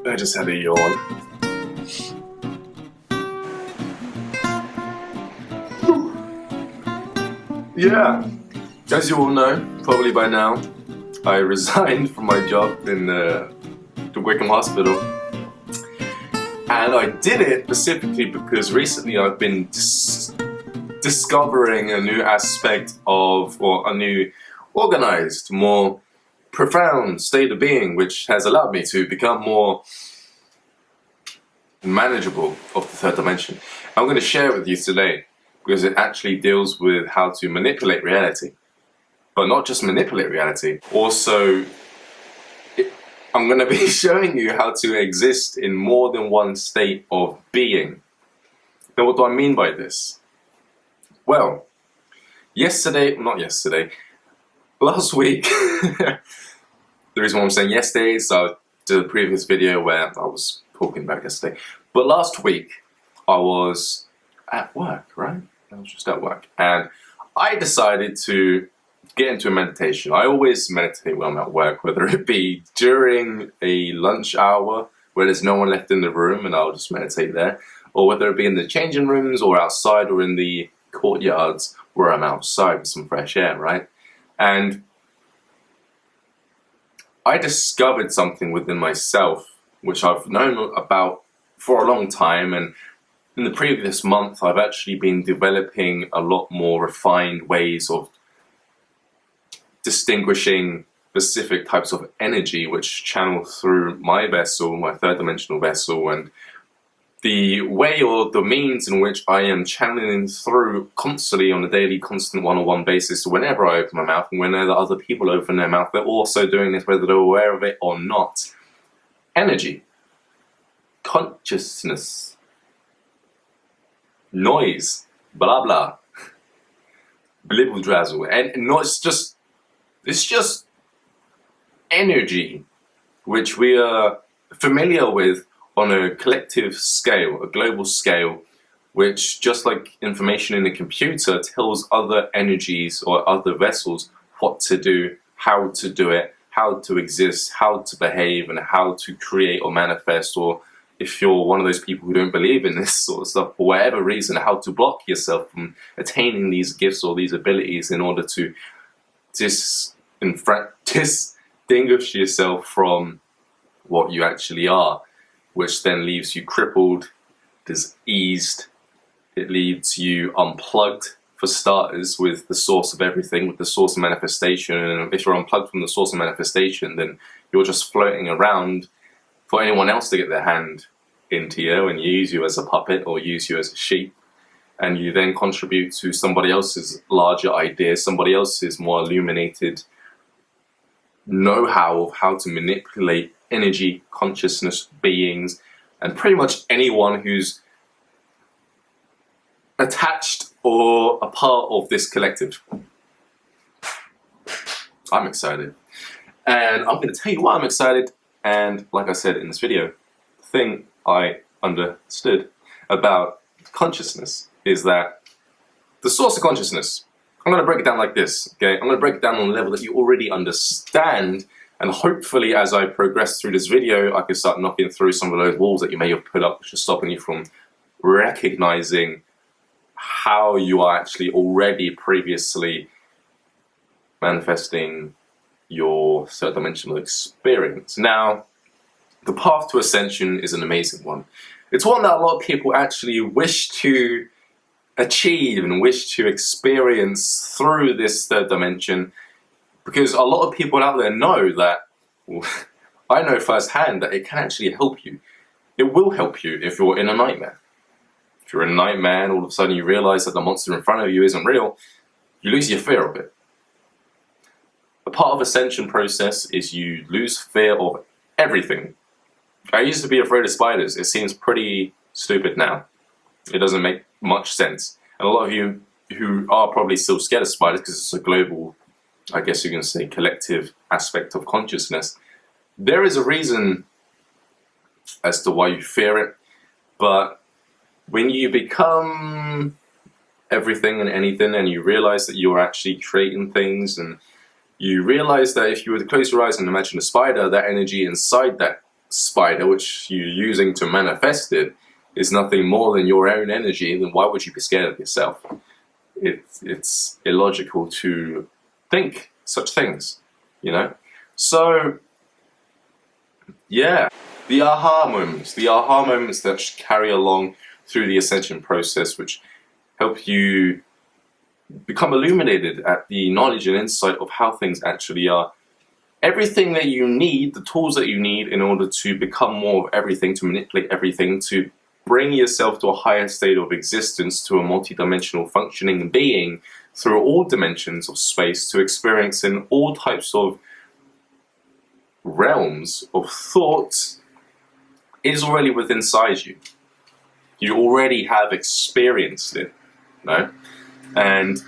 I just had a yawn. Yeah, as you all know, probably by now, I resigned from my job in the Wickham Hospital. And I did it specifically because recently I've been discovering a new aspect of, or a new organized, more profound state of being, which has allowed me to become more manageable of the third dimension. I'm going to share it with you today because it actually deals with how to manipulate reality. But not just manipulate reality, also I'm going to be showing you how to exist in more than one state of being. Now, what do I mean by this? Well, last week, the reason why I'm saying yesterday is I did a previous video where I was talking about yesterday, but last week I was at work, right? I was just at work, and I decided to get into a meditation. I always meditate when I'm at work, whether it be during a lunch hour where there's no one left in the room and I'll just meditate there, or whether it be in the changing rooms or outside or in the courtyards where I'm outside with some fresh air, right? And I discovered something within myself which I've known about for a long time, and in the previous month I've actually been developing a lot more refined ways of distinguishing specific types of energy which channel through my vessel, my third dimensional vessel, and the way or the means in which I am channeling through constantly on a daily, constant one-on-one basis. Whenever I open my mouth and whenever other people open their mouth, they're also doing this whether they're aware of it or not. Energy, consciousness, noise, blah blah, blibble drazzle, and not it's just energy, which we are familiar with on a collective scale, a global scale, which, just like information in a computer, tells other energies or other vessels what to do, how to do it, how to exist, how to behave, and how to create or manifest, or if you're one of those people who don't believe in this sort of stuff for whatever reason, how to block yourself from attaining these gifts or these abilities in order to distinguish yourself from what you actually are, which then leaves you crippled, diseased. It leaves you unplugged, for starters, with the source of everything, with the source of manifestation. And if you're unplugged from the source of manifestation, then you're just floating around for anyone else to get their hand into you and use you as a puppet or use you as a sheep. And you then contribute to somebody else's larger ideas, somebody else's more illuminated know-how of how to manipulate energy, consciousness, beings, and pretty much anyone who's attached or a part of this collective. I'm excited. And I'm going to tell you why I'm excited. And like I said in this video, the thing I understood about consciousness is that the source of consciousness, I'm going to break it down like this, okay? I'm going to break it down on a level that you already understand, and hopefully as I progress through this video, I can start knocking through some of those walls that you may have put up, which are stopping you from recognizing how you are actually already previously manifesting your third dimensional experience. Now, the path to ascension is an amazing one. It's one that a lot of people actually wish to achieve and wish to experience through this third dimension, because a lot of people out there know that, well, I know firsthand that it can actually help you. It will help you if you're in a nightmare. If you're in a nightmare and all of a sudden you realize that the monster in front of you isn't real, you lose your fear of it. A part of ascension process is you lose fear of everything. I used to be afraid of spiders. It seems pretty stupid now. It doesn't make much sense. And a lot of you who are probably still scared of spiders, because it's a global, I guess you can say, collective aspect of consciousness, there is a reason as to why you fear it. But when you become everything and anything, and you realize that you're actually creating things, and you realize that if you were to close your eyes and imagine a spider, that energy inside that spider, which you're using to manifest it, is nothing more than your own energy, then why would you be scared of yourself? It's illogical to think such things, you know? So, yeah, the aha moments that carry along through the ascension process, which help you become illuminated at the knowledge and insight of how things actually are. Everything that you need, the tools that you need in order to become more of everything, to manipulate everything, to bring yourself to a higher state of existence, to a multidimensional functioning being through all dimensions of space, to experiencing all types of realms of thought, is already within inside you. You already have experienced it, no? And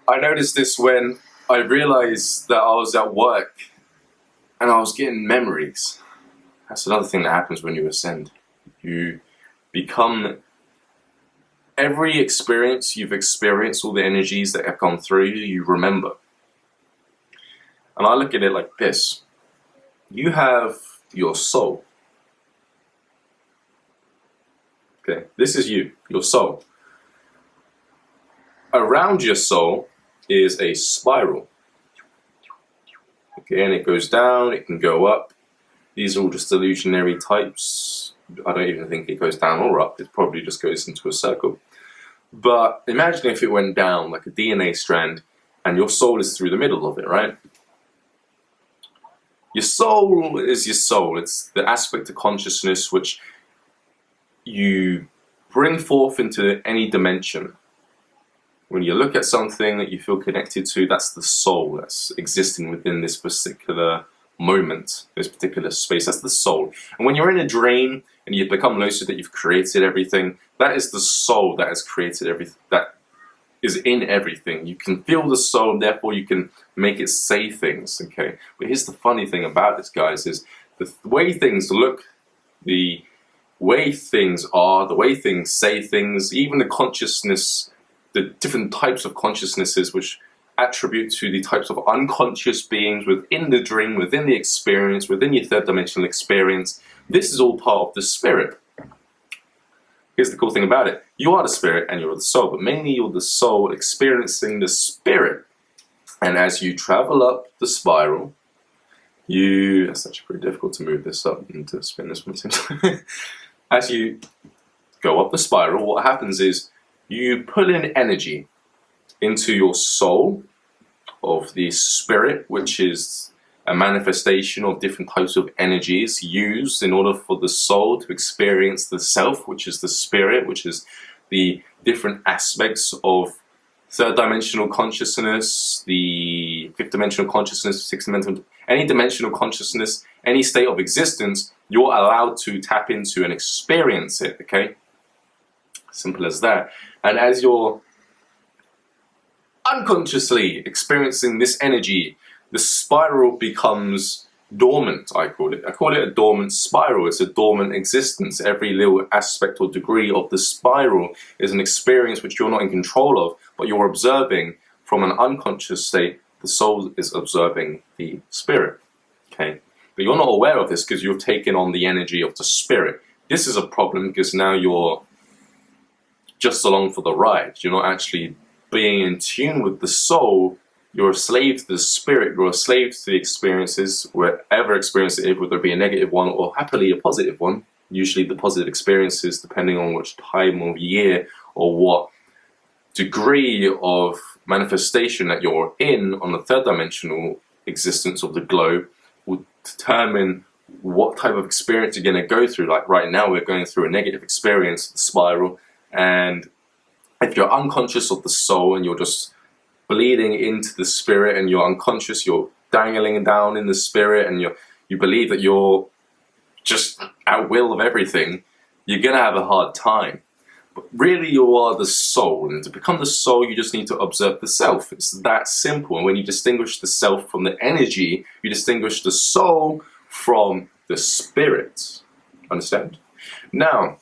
I noticed this when I realized that I was at work and I was getting memories. That's another thing that happens when you ascend. You become, every experience you've experienced, all the energies that have gone through you, you remember. And I look at it like this. You have your soul. Okay, this is you, your soul. Around your soul is a spiral. Okay, and it goes down, it can go up. These are all just illusionary types. I don't even think it goes down or up, it probably just goes into a circle. But imagine if it went down like a DNA strand and your soul is through the middle of it, right? Your soul is your soul. It's the aspect of consciousness which you bring forth into any dimension. When you look at something that you feel connected to, that's the soul that's existing within this particular moment, this particular space. That's the soul. And when you're in a dream and you've become lucid that you've created everything, that is the soul that has created everything, that is in everything. You can feel the soul, and therefore you can make it say things, okay? But here's the funny thing about this, guys, is the way things look, the way things are, the way things say things, even the consciousness, the different types of consciousnesses which attribute to the types of unconscious beings within the dream, within the experience, within your third dimensional experience. This is all part of the spirit. Here's the cool thing about it. You are the spirit and you're the soul, but mainly you're the soul experiencing the spirit. And as you travel up the spiral, that's actually pretty difficult to move this up and to spin this one. As you go up the spiral, what happens is you pull in energy into your soul of the spirit, which is a manifestation of different types of energies used in order for the soul to experience the self, which is the spirit, which is the different aspects of third dimensional consciousness, the fifth dimensional consciousness, sixth dimensional, any dimensional consciousness, any state of existence, you're allowed to tap into and experience it, okay? Simple as that. And as you're unconsciously experiencing this energy, the spiral becomes dormant, I call it. I call it a dormant spiral. It's a dormant existence. Every little aspect or degree of the spiral is an experience which you're not in control of, but you're observing from an unconscious state. The soul is observing the spirit, okay? But you're not aware of this because you've taken on the energy of the spirit. This is a problem because now you're just along for the ride. You're not actually being in tune with the soul. You're a slave to the spirit. You're a slave to the experiences, whatever experience it is, whether it be a negative one or happily a positive one. Usually the positive experiences, depending on which time of year or what degree of manifestation that you're in on the third dimensional existence of the globe, will determine what type of experience you're going to go through. Like right now, we're going through a negative experience, the spiral, and if you're unconscious of the soul and you're just bleeding into the spirit and you're unconscious, you're dangling down in the spirit and you believe that you're just at will of everything, you're going to have a hard time. But really you are the soul, and to become the soul you just need to observe the self. It's that simple. And when you distinguish the self from the energy, you distinguish the soul from the spirit. Understand? Now,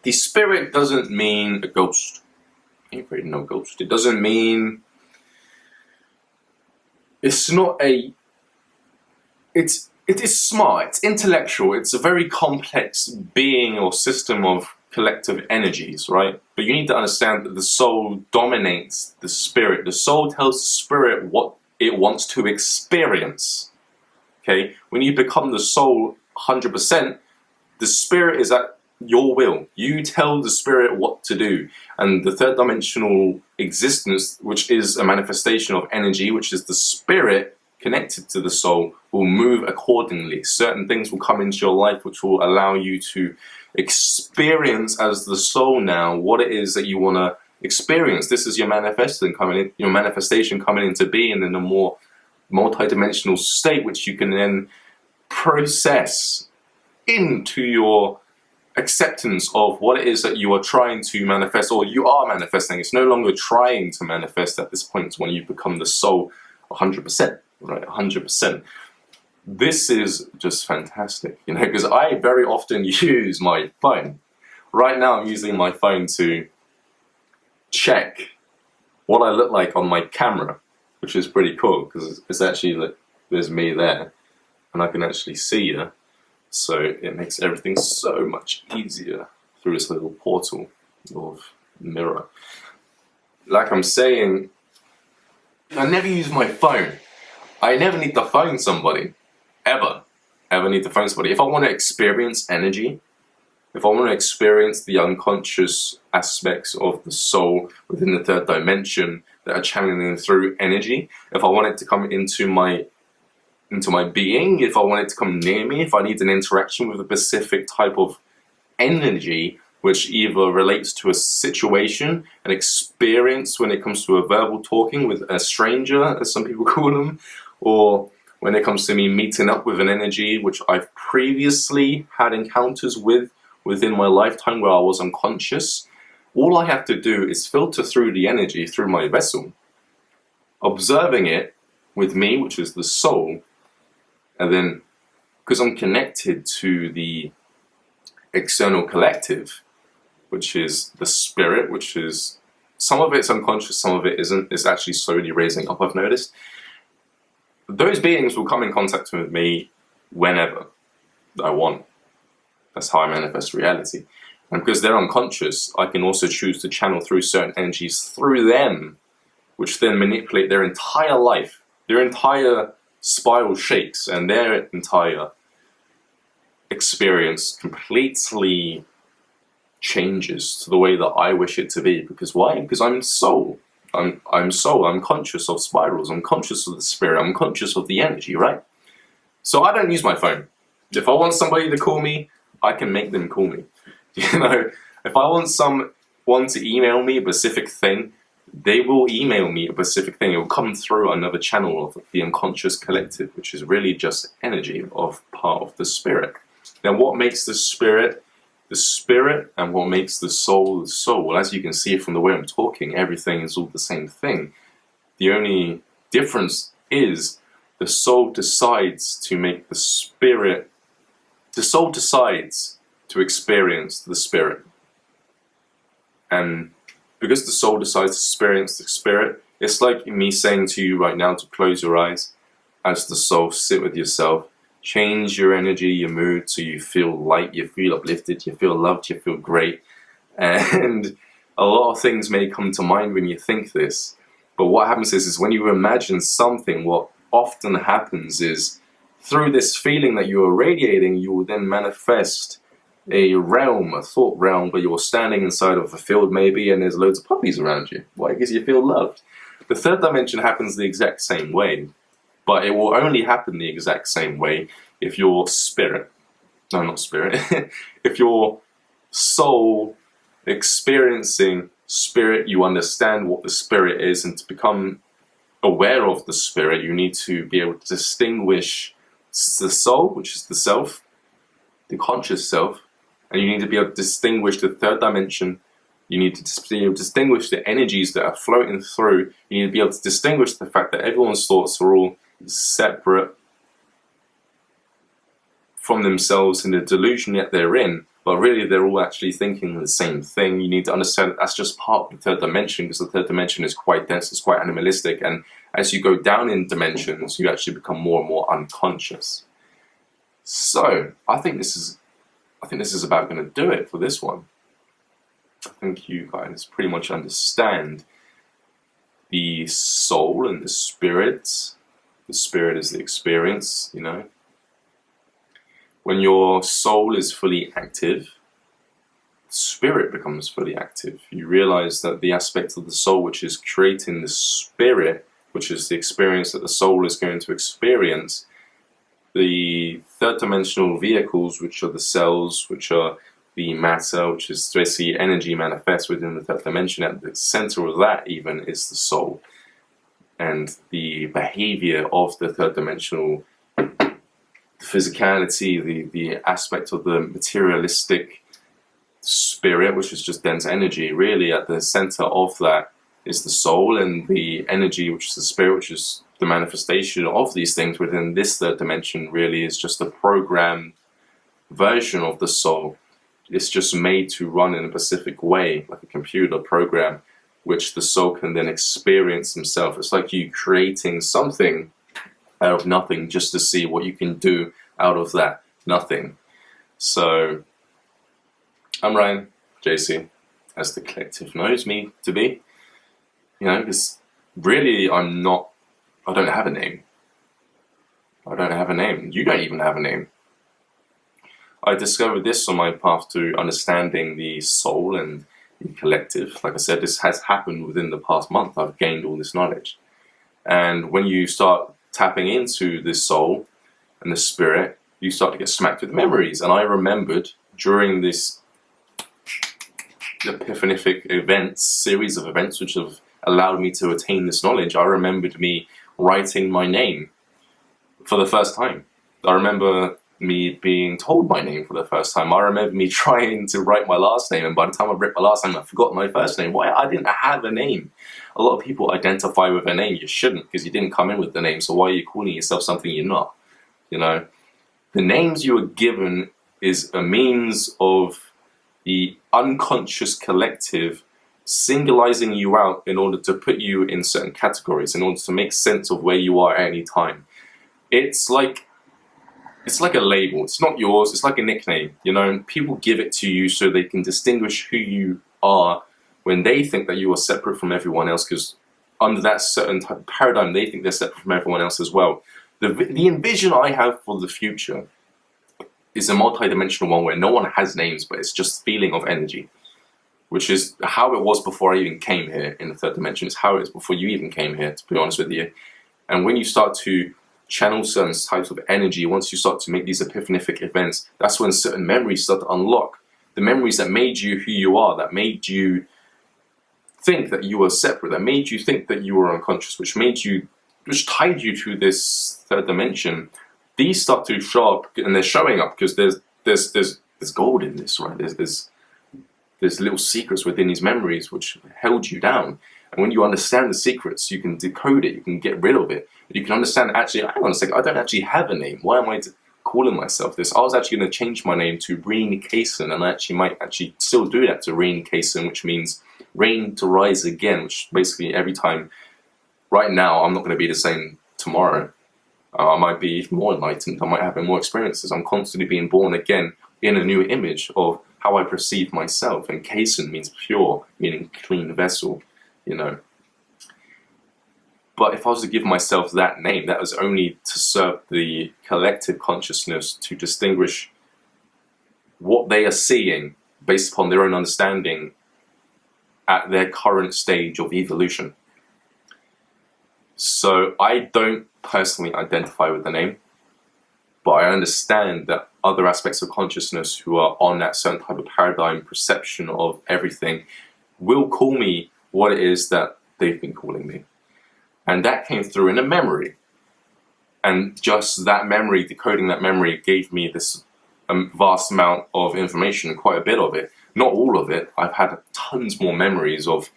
the spirit doesn't mean a ghost. Ain't really no ghost. It doesn't mean, it's not a, it's it is smart, it's intellectual, it's a very complex being or system of collective energies, right? But you need to understand that the soul dominates the spirit. The soul tells the spirit what it wants to experience. Okay? When you become the soul 100%, the spirit is at your will. You tell the spirit what to do. And the third dimensional existence, which is a manifestation of energy, which is the spirit connected to the soul, will move accordingly. Certain things will come into your life which will allow you to experience as the soul now what it is that you want to experience. This is your manifestation coming into being in a more multi-dimensional state, which you can then process into your acceptance of what it is that you are trying to manifest, or you are manifesting. It's no longer trying to manifest at this point when you become the soul 100%, right? 100%. This is just fantastic, you know, because I very often use my phone. Right now I'm using my phone to check what I look like on my camera, which is pretty cool because it's actually like there's me there and I can actually see you. So it makes everything so much easier through this little portal of mirror. Like I'm saying, I never use my phone. I never need to phone somebody. Ever need to phone somebody. If I want to experience energy, if I want to experience the unconscious aspects of the soul within the third dimension that are channeling through energy, if I want it to come into my being, if I want it to come near me, if I need an interaction with a specific type of energy which either relates to a situation, an experience when it comes to a verbal talking with a stranger, as some people call them, or when it comes to me meeting up with an energy which I've previously had encounters with within my lifetime where I was unconscious, all I have to do is filter through the energy through my vessel, observing it with me, which is the soul. And then, because I'm connected to the external collective, which is the spirit, which is, some of it's unconscious, some of it isn't. It's actually slowly raising up, I've noticed. Those beings will come in contact with me whenever I want. That's how I manifest reality. And because they're unconscious, I can also choose to channel through certain energies through them, which then manipulate their entire life, their entire spiral shakes, and their entire experience completely changes to the way that I wish it to be. Because why? Because I'm soul. I'm soul. I'm conscious of spirals. I'm conscious of the spirit. I'm conscious of the energy, right? So I don't use my phone. If I want somebody to call me, I can make them call me. You know, if I want someone to email me a specific thing, they will email me a specific thing. It will come through another channel of the unconscious collective, which is really just energy of part of the spirit. Now, what makes the spirit, and what makes the soul, the soul? Well, as you can see from the way I'm talking, everything is all the same thing. The only difference is the soul decides to make the spirit, the soul decides to experience the spirit. And because the soul decides to experience the spirit, it's like me saying to you right now to close your eyes as the soul, sit with yourself, change your energy, your mood, so you feel light, you feel uplifted, you feel loved, you feel great. And a lot of things may come to mind when you think this, but what happens is when you imagine something, what often happens is through this feeling that you are radiating, you will then manifest a realm, a thought realm, where you're standing inside of a field maybe and there's loads of puppies around you. Why? Because you feel loved. The third dimension happens the exact same way, but it will only happen the exact same way if your spirit, no, not spirit, if your soul experiencing spirit, you understand what the spirit is, and to become aware of the spirit, you need to be able to distinguish the soul, which is the self, the conscious self, and you need to be able to distinguish the third dimension. You need to be able to distinguish the energies that are floating through. You need to be able to distinguish the fact that everyone's thoughts are all separate from themselves in the delusion that they're in, but really they're all actually thinking the same thing. You need to understand that that's just part of the third dimension, because the third dimension is quite dense, it's quite animalistic, and as you go down in dimensions, you actually become more and more unconscious. So I think this is about going to do it for this one. I think you guys pretty much understand the soul and the spirit. The spirit is the experience, you know. When your soul is fully active, spirit becomes fully active. You realize that the aspect of the soul which is creating the spirit, which is the experience that the soul is going to experience, the third dimensional vehicles, which are the cells, which are the matter, which is basically energy manifests within the third dimension, at the center of that even is the soul. And the behavior of the third dimensional physicality, the aspect of the materialistic spirit, which is just dense energy, really at the center of that is the soul, and the energy, which is the spirit, which is the manifestation of these things within this third dimension, really is just a programmed version of the soul. It's just made to run in a specific way, like a computer program, which the soul can then experience himself. It's like you creating something out of nothing just to see what you can do out of that nothing. So I'm Ryan, JC, as the collective knows me to be. You know, because really I don't have a name. I don't have a name. You don't even have a name. I discovered this on my path to understanding the soul and the collective. Like I said, this has happened within the past month. I've gained all this knowledge. And when you start tapping into the soul and the spirit, you start to get smacked with memories. And I remembered during this epiphanic events, series of events which have allowed me to attain this knowledge, I remembered me writing my name for the first time. I remember me being told my name for the first time. I remember me trying to write my last name, and by the time I wrote my last name, I forgot my first name. Why? I didn't have a name. A lot of people identify with a name. You shouldn't, because you didn't come in with the name, so why are you calling yourself something you're not? You know, the names you are given is a means of the unconscious collective singling you out in order to put you in certain categories, in order to make sense of where you are at any time. It's like a label. It's not yours. It's like a nickname. You know, people give it to you so they can distinguish who you are when they think that you are separate from everyone else, because under that certain type of paradigm, they think they're separate from everyone else as well. The envision I have for the future is a multi-dimensional one where no one has names, but it's just feeling of energy, which is how it was before I even came here in the third dimension. It's how it is before you even came here, to be honest with you. And when you start to channel certain types of energy, once you start to make these epiphanic events, that's when certain memories start to unlock. The memories that made you who you are, that made you think that you were separate, that made you think that you were unconscious, which tied you to this third dimension, these start to show up, and they're showing up because there's gold in this, right? There's little secrets within these memories which held you down. And when you understand the secrets, you can decode it, you can get rid of it. You can understand, actually, hang on a second, I don't actually have a name. Why am I calling myself this? I was actually going to change my name to Rain Kaysen, and I might still do that to Rain Kaysen, which means rain to rise again, which basically every time, right now, I'm not going to be the same tomorrow. I might be even more enlightened, I might have more experiences. I'm constantly being born again in a new image of how I perceive myself. And Kaysen means pure, meaning clean vessel, you know. But if I was to give myself that name, that was only to serve the collective consciousness to distinguish what they are seeing based upon their own understanding at their current stage of evolution. So I don't personally identify with the name, but I understand that other aspects of consciousness who are on that certain type of paradigm perception of everything will call me what it is that they've been calling me. And that came through in a memory. And just that memory, decoding that memory, gave me this vast amount of information, quite a bit of it. Not all of it. I've had tons more memories of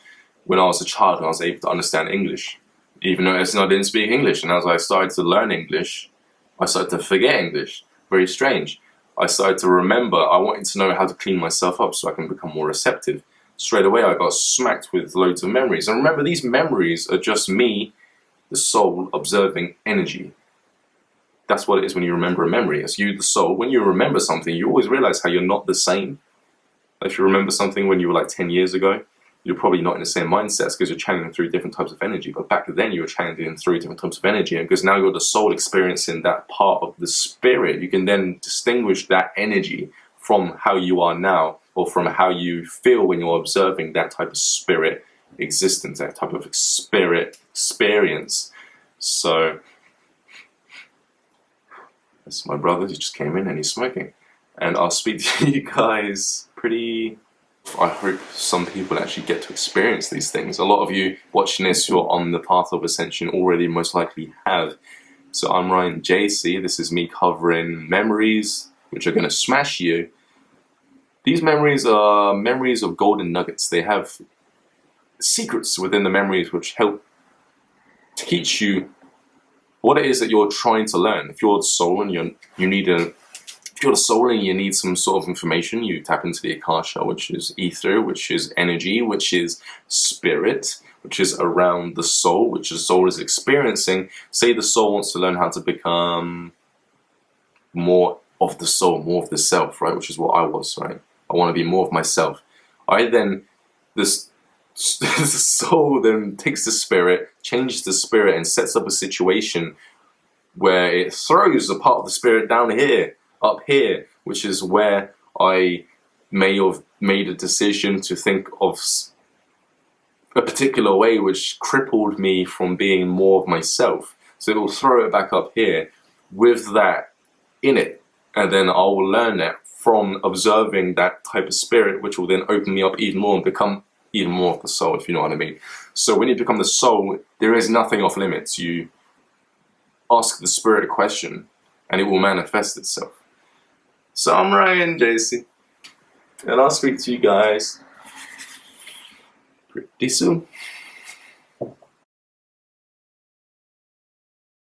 when I was a child and I was able to understand English. Even though I didn't speak English. And as I started to learn English, I started to forget English. Very strange. I started to remember. I wanted to know how to clean myself up so I can become more receptive. Straight away I got smacked with loads of memories. And remember, these memories are just me, the soul, observing energy. that's what it is when you remember a memory. It's you, the soul. When you remember something, you always realize how you're not the same. If you remember something when you were like 10 years ago, you're probably not in the same mindsets because you're channeling through different types of energy. But back then, you were channeling through different types of energy. And because now you're the soul experiencing that part of the spirit, you can then distinguish that energy from how you are now, or from how you feel when you're observing that type of spirit existence, that type of spirit experience. So, that's my brother. He just came in and he's smoking. And I'll speak to you guys pretty... I hope some people actually get to experience these things. A lot of you watching this who are on the path of ascension already most likely have. So I'm Ryan JC. This is me covering memories which are going to smash you. These memories are memories of golden nuggets. They have secrets within the memories which help to teach you what it is that you're trying to learn. If you're the soul and you need some sort of information, you tap into the Akasha, which is ether, which is energy, which is spirit, which is around the soul, which the soul is experiencing. Say the soul wants to learn how to become more of the soul, more of the self, right? Which is what I was, right? I want to be more of myself. The soul then takes the spirit, changes the spirit, and sets up a situation where it throws a part of the spirit down here, up here, which is where I may have made a decision to think of a particular way which crippled me from being more of myself. So it will throw it back up here with that in it, and then I will learn that from observing that type of spirit, which will then open me up even more and become even more of the soul, if you know what I mean. So when you become the soul, there is nothing off limits. You ask the spirit a question and it will manifest itself. So I'm Ryan JC, and I'll speak to you guys pretty soon.